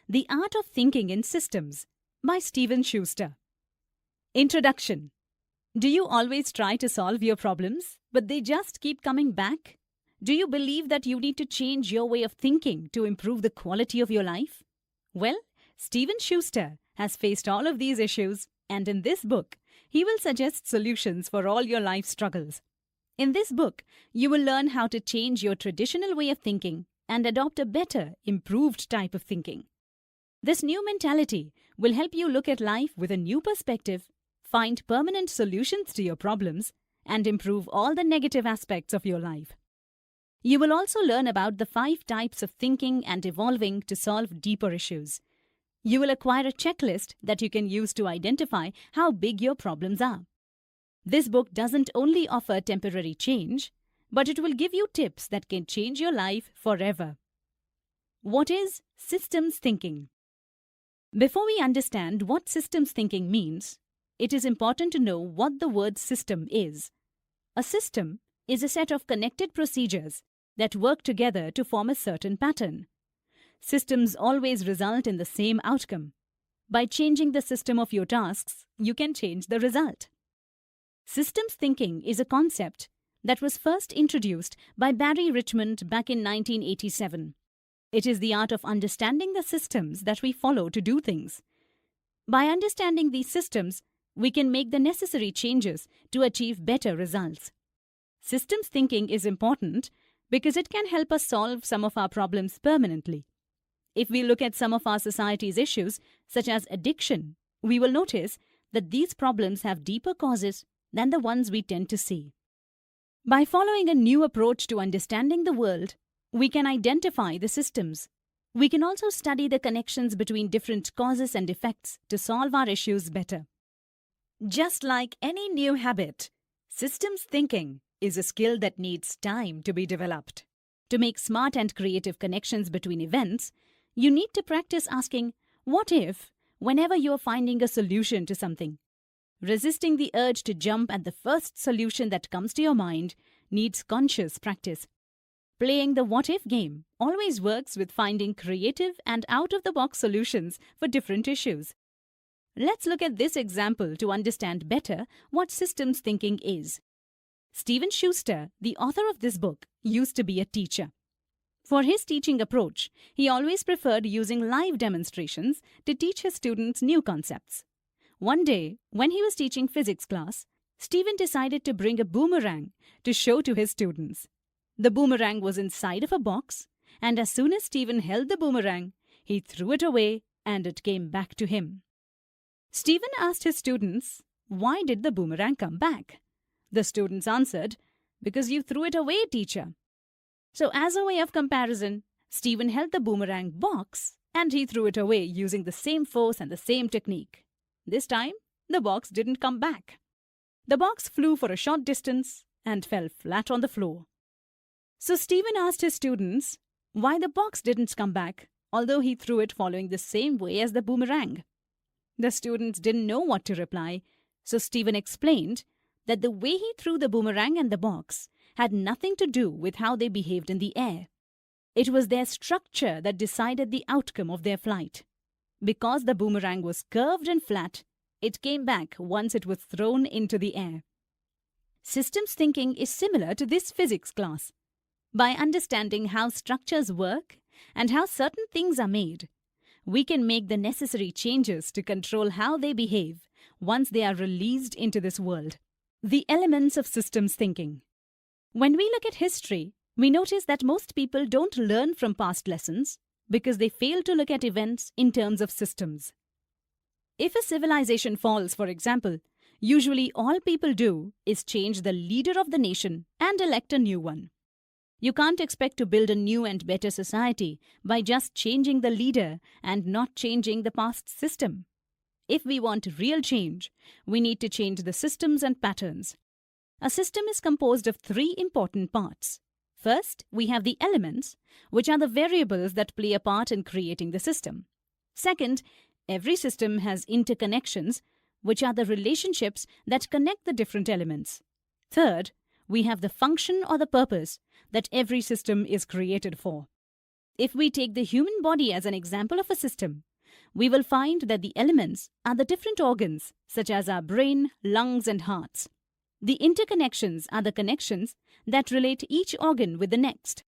The Art of Thinking in Systems by Schuster. Introduction. Do you always try to solve your problems, but they just keep coming back? Do you believe that you need to change your way of thinking to improve the quality of your life? Well, Schuster has faced all of these issues, and in this book, he will suggest solutions for all your life struggles. In this book, you will learn how to change your traditional way of thinking and adopt a better, improved type of thinking. This new mentality will help you look at life with a new perspective, find permanent solutions to your problems, and improve all the negative aspects of your life. You will also learn about the 5 types of thinking and evolving to solve deeper issues. You will acquire a checklist that you can use to identify how big your problems are. This book doesn't only offer temporary change, but it will give you tips that can change your life forever. What is systems thinking? Before we understand what systems thinking means, it is important to know what the word system is. A system is a set of connected procedures that work together to form a certain pattern. Systems always result in the same outcome. By changing the system of your tasks, you can change the result. Systems thinking is a concept that was first introduced by Barry Richmond back in 1987. It is the art of understanding the systems that we follow to do things. By understanding these systems, we can make the necessary changes to achieve better results. Systems thinking is important because it can help us solve some of our problems permanently. If we look at some of our society's issues, such as addiction, we will notice that these problems have deeper causes than the ones we tend to see. By following a new approach to understanding the world, we can identify the systems. We can also study the connections between different causes and effects to solve our issues better. Just like any new habit, systems thinking is a skill that needs time to be developed. To make smart and creative connections between events, you need to practice asking, what if, whenever you are finding a solution to something. Resisting the urge to jump at the first solution that comes to your mind needs conscious practice. Playing the what-if game always works with finding creative and out-of-the-box solutions for different issues. Let's look at this example to understand better what systems thinking is. Schuster, the author of this book, used to be a teacher. For his teaching approach, he always preferred using live demonstrations to teach his students new concepts. One day, when he was teaching physics class, Stephen decided to bring a boomerang to show to his students. The boomerang was inside of a box, and as soon as Stephen held the boomerang, he threw it away and it came back to him. Stephen asked his students, "Why did the boomerang come back?" The students answered, "Because you threw it away, teacher." So as a way of comparison, Stephen held the boomerang box and he threw it away using the same force and the same technique. This time, the box didn't come back. The box flew for a short distance and fell flat on the floor. So Stephen asked his students why the box didn't come back, although he threw it following the same way as the boomerang. The students didn't know what to reply, so Stephen explained that the way he threw the boomerang and the box had nothing to do with how they behaved in the air. It was their structure that decided the outcome of their flight. Because the boomerang was curved and flat, it came back once it was thrown into the air. Systems thinking is similar to this physics class. By understanding how structures work and how certain things are made, we can make the necessary changes to control how they behave once they are released into this world. The elements of systems thinking. When we look at history, we notice that most people don't learn from past lessons because they fail to look at events in terms of systems. If a civilization falls, for example, usually all people do is change the leader of the nation and elect a new one. You can't expect to build a new and better society by just changing the leader and not changing the past system. If we want real change, we need to change the systems and patterns. A system is composed of 3 important parts. First, we have the elements, which are the variables that play a part in creating the system. Second, every system has interconnections, which are the relationships that connect the different elements. Third, we have the function or the purpose that every system is created for. If we take the human body as an example of a system, we will find that the elements are the different organs, such as our brain, lungs, and hearts. The interconnections are the connections that relate each organ with the next.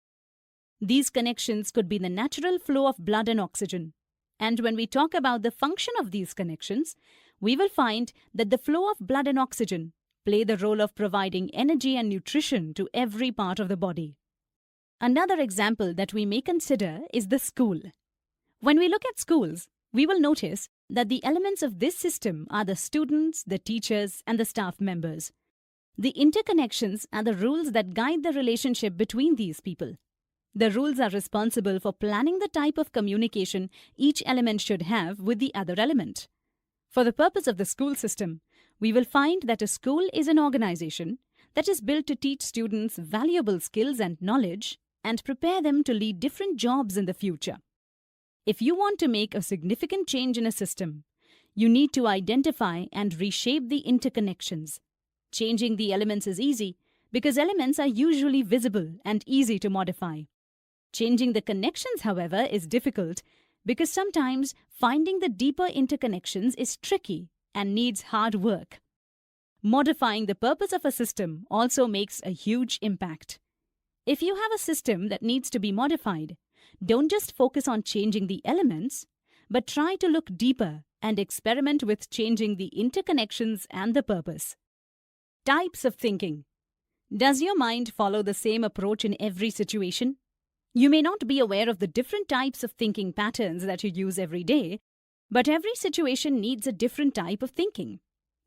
These connections could be the natural flow of blood and oxygen. And when we talk about the function of these connections, we will find that the flow of blood and oxygen play the role of providing energy and nutrition to every part of the body. Another example that we may consider is the school. When we look at schools, we will notice that the elements of this system are the students, the teachers, and the staff members. The interconnections are the rules that guide the relationship between these people. The rules are responsible for planning the type of communication each element should have with the other element. For the purpose of the school system, we will find that a school is an organization that is built to teach students valuable skills and knowledge and prepare them to lead different jobs in the future. If you want to make a significant change in a system, you need to identify and reshape the interconnections. Changing the elements is easy because elements are usually visible and easy to modify. Changing the connections, however, is difficult because sometimes finding the deeper interconnections is tricky and needs hard work. Modifying the purpose of a system also makes a huge impact. If you have a system that needs to be modified, don't just focus on changing the elements, but try to look deeper and experiment with changing the interconnections and the purpose. Types of thinking. Does your mind follow the same approach in every situation? You may not be aware of the different types of thinking patterns that you use every day, but every situation needs a different type of thinking.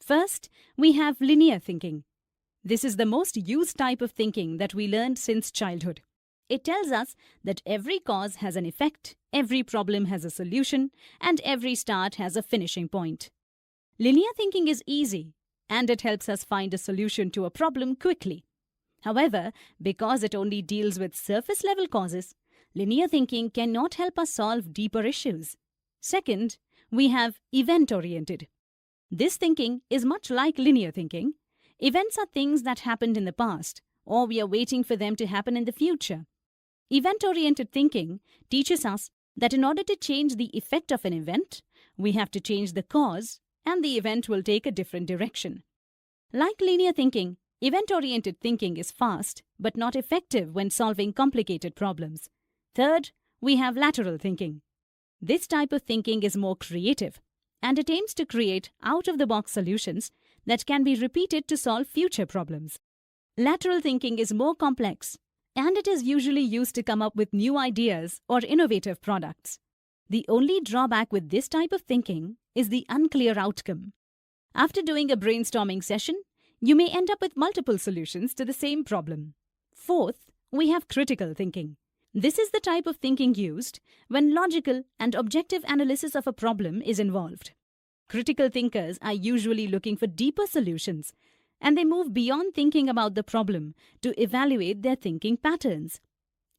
First, we have linear thinking. This is the most used type of thinking that we learned since childhood. It tells us that every cause has an effect, every problem has a solution, and every start has a finishing point. Linear thinking is easy, and it helps us find a solution to a problem quickly. However, because it only deals with surface-level causes, linear thinking cannot help us solve deeper issues. Second, we have event-oriented. This thinking is much like linear thinking. Events are things that happened in the past, or we are waiting for them to happen in the future. Event-oriented thinking teaches us that in order to change the effect of an event, we have to change the cause, and the event will take a different direction. Like linear thinking, event-oriented thinking is fast but not effective when solving complicated problems. Third, we have lateral thinking. This type of thinking is more creative, and it aims to create out-of-the-box solutions that can be repeated to solve future problems. Lateral thinking is more complex, and it is usually used to come up with new ideas or innovative products. The only drawback with this type of thinking is the unclear outcome. After doing a brainstorming session, you may end up with multiple solutions to the same problem. Fourth, we have critical thinking. This is the type of thinking used when logical and objective analysis of a problem is involved. Critical thinkers are usually looking for deeper solutions, and they move beyond thinking about the problem to evaluate their thinking patterns.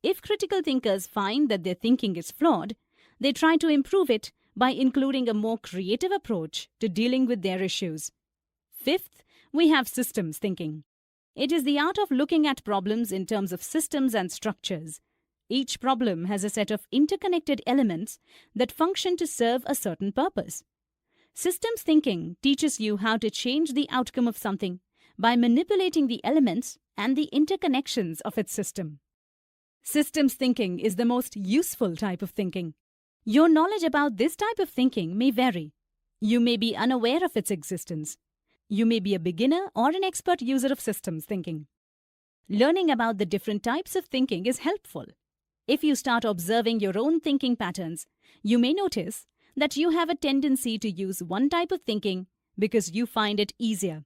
If critical thinkers find that their thinking is flawed, they try to improve it by including a more creative approach to dealing with their issues. Fifth, we have systems thinking. It is the art of looking at problems in terms of systems and structures. Each problem has a set of interconnected elements that function to serve a certain purpose. Systems thinking teaches you how to change the outcome of something by manipulating the elements and the interconnections of its system. Systems thinking is the most useful type of thinking. Your knowledge about this type of thinking may vary. You may be unaware of its existence. You may be a beginner or an expert user of systems thinking. Learning about the different types of thinking is helpful. If you start observing your own thinking patterns, you may notice that you have a tendency to use one type of thinking because you find it easier.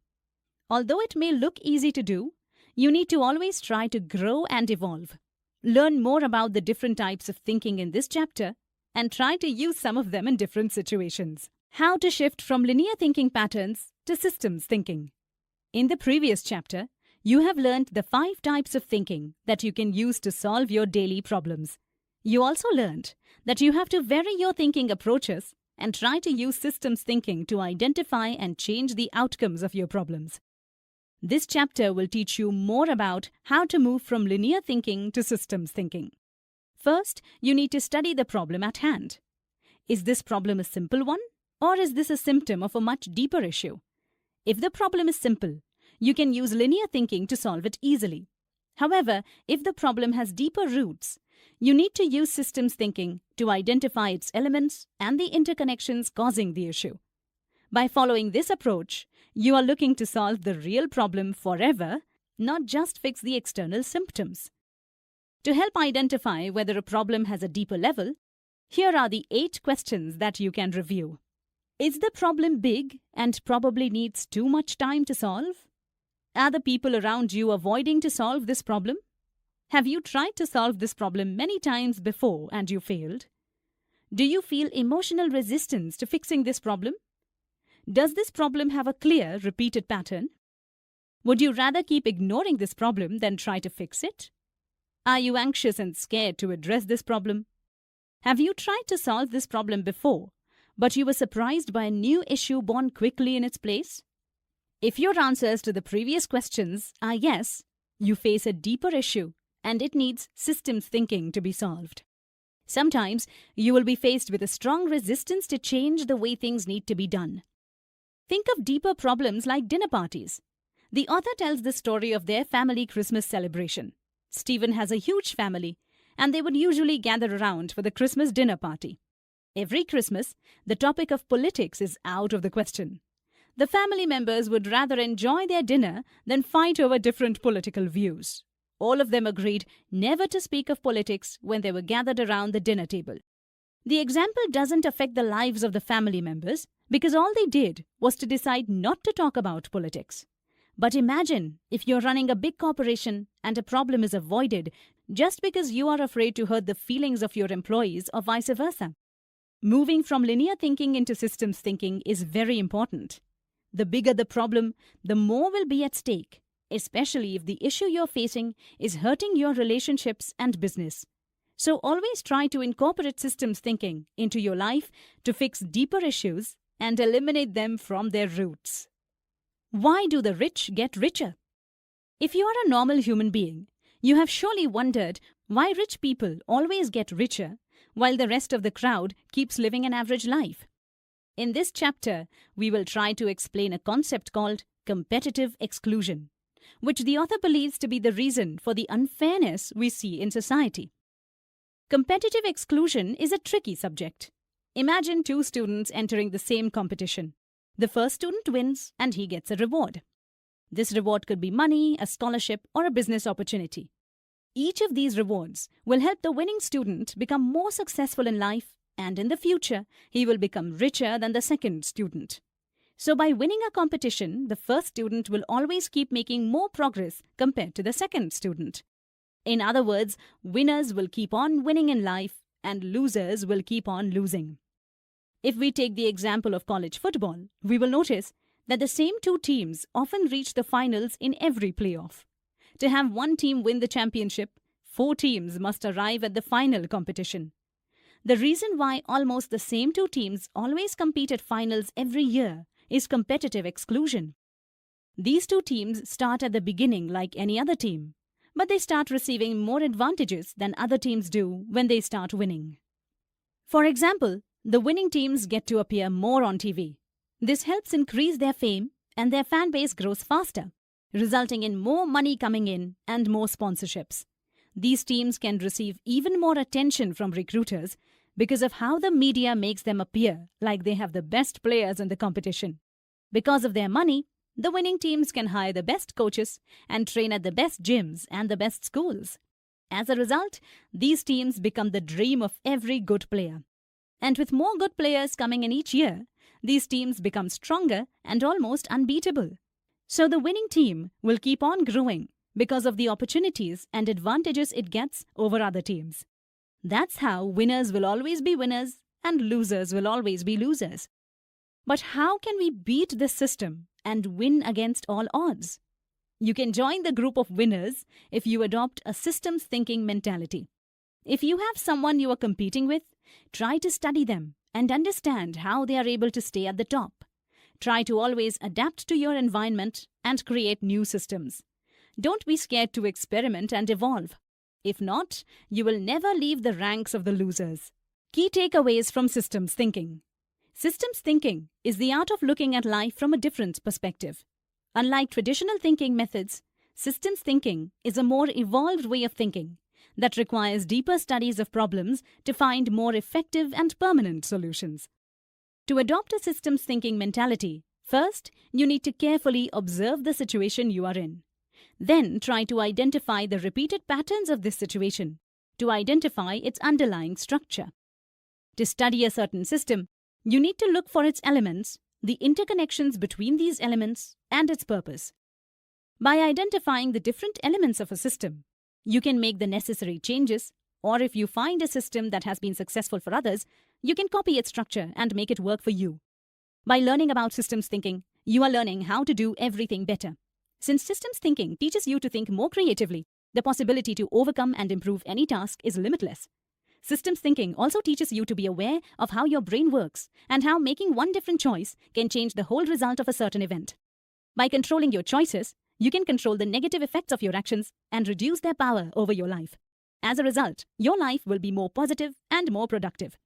Although it may look easy to do, you need to always try to grow and evolve. Learn more about the different types of thinking in this chapter and try to use some of them in different situations. How to shift from linear thinking patterns to systems thinking. In the previous chapter, you have learned the 5 types of thinking that you can use to solve your daily problems. You also learned that you have to vary your thinking approaches and try to use systems thinking to identify and change the outcomes of your problems. This chapter will teach you more about how to move from linear thinking to systems thinking. First, you need to study the problem at hand. Is this problem a simple one, or is this a symptom of a much deeper issue? If the problem is simple, you can use linear thinking to solve it easily. However, if the problem has deeper roots, you need to use systems thinking to identify its elements and the interconnections causing the issue. By following this approach, you are looking to solve the real problem forever, not just fix the external symptoms. To help identify whether a problem has a deeper level, here are the 8 questions that you can review. Is the problem big and probably needs too much time to solve? Are the people around you avoiding to solve this problem? Have you tried to solve this problem many times before and you failed? Do you feel emotional resistance to fixing this problem? Does this problem have a clear, repeated pattern? Would you rather keep ignoring this problem than try to fix it? Are you anxious and scared to address this problem? Have you tried to solve this problem before, but you were surprised by a new issue born quickly in its place? If your answers to the previous questions are yes, you face a deeper issue and it needs systems thinking to be solved. Sometimes you will be faced with a strong resistance to change the way things need to be done. Think of deeper problems like dinner parties. The author tells the story of their family Christmas celebration. Stephen has a huge family, and they would usually gather around for the Christmas dinner party. Every Christmas, the topic of politics is out of the question. The family members would rather enjoy their dinner than fight over different political views. All of them agreed never to speak of politics when they were gathered around the dinner table. The example doesn't affect the lives of the family members because all they did was to decide not to talk about politics. But imagine if you're running a big corporation and a problem is avoided just because you are afraid to hurt the feelings of your employees or vice versa. Moving from linear thinking into systems thinking is very important. The bigger the problem, the more will be at stake, especially if the issue you're facing is hurting your relationships and business. So always try to incorporate systems thinking into your life to fix deeper issues and eliminate them from their roots. Why do the rich get richer? If you are a normal human being, you have surely wondered why rich people always get richer while the rest of the crowd keeps living an average life. In this chapter, we will try to explain a concept called competitive exclusion, which the author believes to be the reason for the unfairness we see in society. Competitive exclusion is a tricky subject. Imagine 2 students entering the same competition. The first student wins and he gets a reward. This reward could be money, a scholarship, or a business opportunity. Each of these rewards will help the winning student become more successful in life, and in the future, he will become richer than the second student. So by winning a competition, the first student will always keep making more progress compared to the second student. In other words, winners will keep on winning in life and losers will keep on losing. If we take the example of college football, we will notice that the same 2 teams often reach the finals in every playoff. To have one team win the championship, 4 teams must arrive at the final competition. The reason why almost the same 2 teams always compete at finals every year is competitive exclusion. These 2 teams start at the beginning like any other team, but they start receiving more advantages than other teams do when they start winning. For example, the winning teams get to appear more on TV. This helps increase their fame and their fan base grows faster, resulting in more money coming in and more sponsorships. These teams can receive even more attention from recruiters because of how the media makes them appear like they have the best players in the competition. Because of their money, the winning teams can hire the best coaches and train at the best gyms and the best schools. As a result, these teams become the dream of every good player. And with more good players coming in each year, these teams become stronger and almost unbeatable. So the winning team will keep on growing because of the opportunities and advantages it gets over other teams. That's how winners will always be winners and losers will always be losers. But how can we beat this system and win against all odds? You can join the group of winners if you adopt a systems thinking mentality. If you have someone you are competing with, try to study them and understand how they are able to stay at the top. Try to always adapt to your environment and create new systems. Don't be scared to experiment and evolve. If not, you will never leave the ranks of the losers. Key takeaways from systems thinking. Systems thinking is the art of looking at life from a different perspective. Unlike traditional thinking methods, systems thinking is a more evolved way of thinking that requires deeper studies of problems to find more effective and permanent solutions. To adopt a systems thinking mentality, first, you need to carefully observe the situation you are in. Then try to identify the repeated patterns of this situation to identify its underlying structure. To study a certain system, you need to look for its elements, the interconnections between these elements, and its purpose. By identifying the different elements of a system, you can make the necessary changes, or if you find a system that has been successful for others, you can copy its structure and make it work for you. By learning about systems thinking, you are learning how to do everything better. Since systems thinking teaches you to think more creatively, the possibility to overcome and improve any task is limitless. Systems thinking also teaches you to be aware of how your brain works and how making one different choice can change the whole result of a certain event. By controlling your choices, you can control the negative effects of your actions and reduce their power over your life. As a result, your life will be more positive and more productive.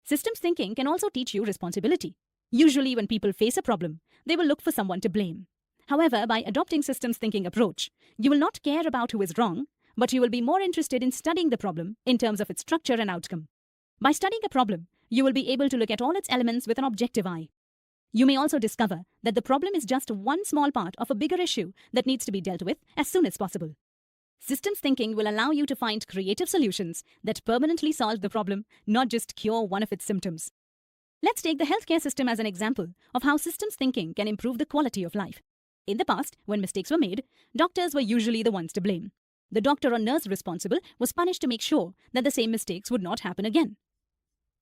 Systems thinking can also teach you responsibility. Usually when people face a problem, they will look for someone to blame. However, by adopting systems thinking approach, you will not care about who is wrong, but you will be more interested in studying the problem in terms of its structure and outcome. By studying a problem, you will be able to look at all its elements with an objective eye. You may also discover that the problem is just one small part of a bigger issue that needs to be dealt with as soon as possible. Systems thinking will allow you to find creative solutions that permanently solve the problem, not just cure one of its symptoms. Let's take the healthcare system as an example of how systems thinking can improve the quality of life. In the past, when mistakes were made, doctors were usually the ones to blame. The doctor or nurse responsible was punished to make sure that the same mistakes would not happen again.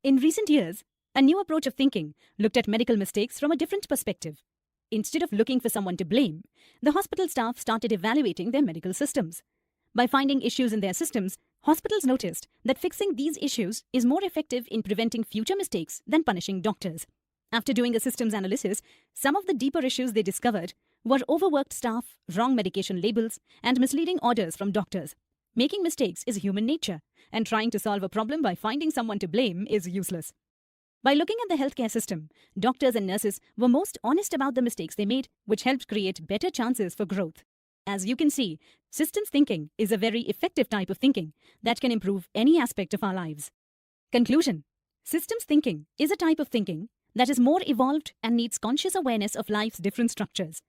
In recent years, a new approach of thinking looked at medical mistakes from a different perspective. Instead of looking for someone to blame, the hospital staff started evaluating their medical systems. By finding issues in their systems, hospitals noticed that fixing these issues is more effective in preventing future mistakes than punishing doctors. After doing a systems analysis, some of the deeper issues they discovered were overworked staff, wrong medication labels, and misleading orders from doctors. Making mistakes is human nature, and trying to solve a problem by finding someone to blame is useless. By looking at the healthcare system, doctors and nurses were most honest about the mistakes they made, which helped create better chances for growth. As you can see, systems thinking is a very effective type of thinking that can improve any aspect of our lives. Conclusion: systems thinking is a type of thinking that is more evolved and needs conscious awareness of life's different structures.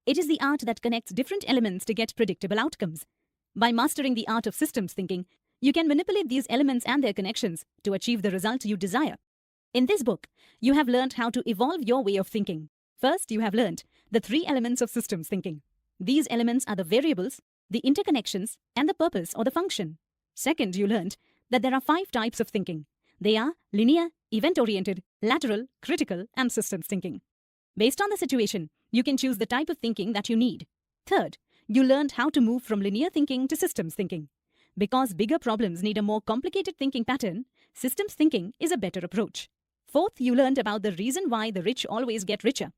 It is the art that connects different elements to get predictable outcomes. By mastering the art of systems thinking, you can manipulate these elements and their connections to achieve the result you desire. In this book, you have learned how to evolve your way of thinking. First, you have learned the 3 elements of systems thinking. These elements are the variables, the interconnections, and the purpose or the function. Second, you learned that there are 5 types of thinking. They are linear, event-oriented, lateral, critical, and systems thinking. Based on the situation, you can choose the type of thinking that you need. Third, you learned how to move from linear thinking to systems thinking. Because bigger problems need a more complicated thinking pattern, systems thinking is a better approach. Fourth, you learned about the reason why the rich always get richer.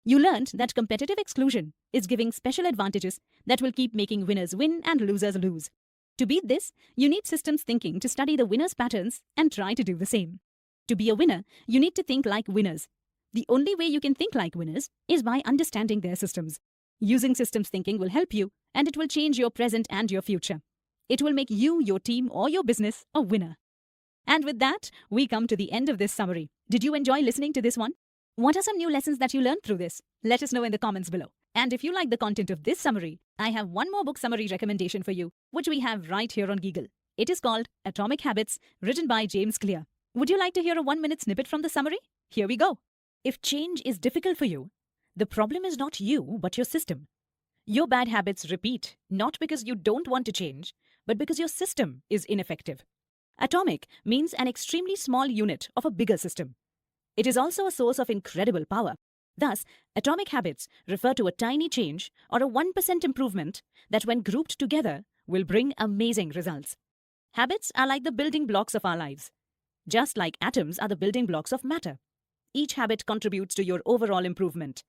You learned that competitive exclusion is giving special advantages that will keep making winners win and losers lose. To beat this, you need systems thinking to study the winners' patterns and try to do the same. To be a winner, you need to think like winners. The only way you can think like winners is by understanding their systems. Using systems thinking will help you, and it will change your present and your future. It will make you, your team, or your business a winner. And with that, we come to the end of this summary. Did you enjoy listening to this one? What are some new lessons that you learned through this? Let us know in the comments below. And if you like the content of this summary, I have one more book summary recommendation for you, which we have right here on Giggle. It is called Atomic Habits, written by James Clear. Would you like to hear a 1-minute snippet from the summary? Here we go. If change is difficult for you, the problem is not you, but your system. Your bad habits repeat, not because you don't want to change, but because your system is ineffective. Atomic means an extremely small unit of a bigger system. It is also a source of incredible power. Thus, atomic habits refer to a tiny change or a 1% improvement that, when grouped together, will bring amazing results. Habits are like the building blocks of our lives. Just like atoms are the building blocks of matter. Each habit contributes to your overall improvement.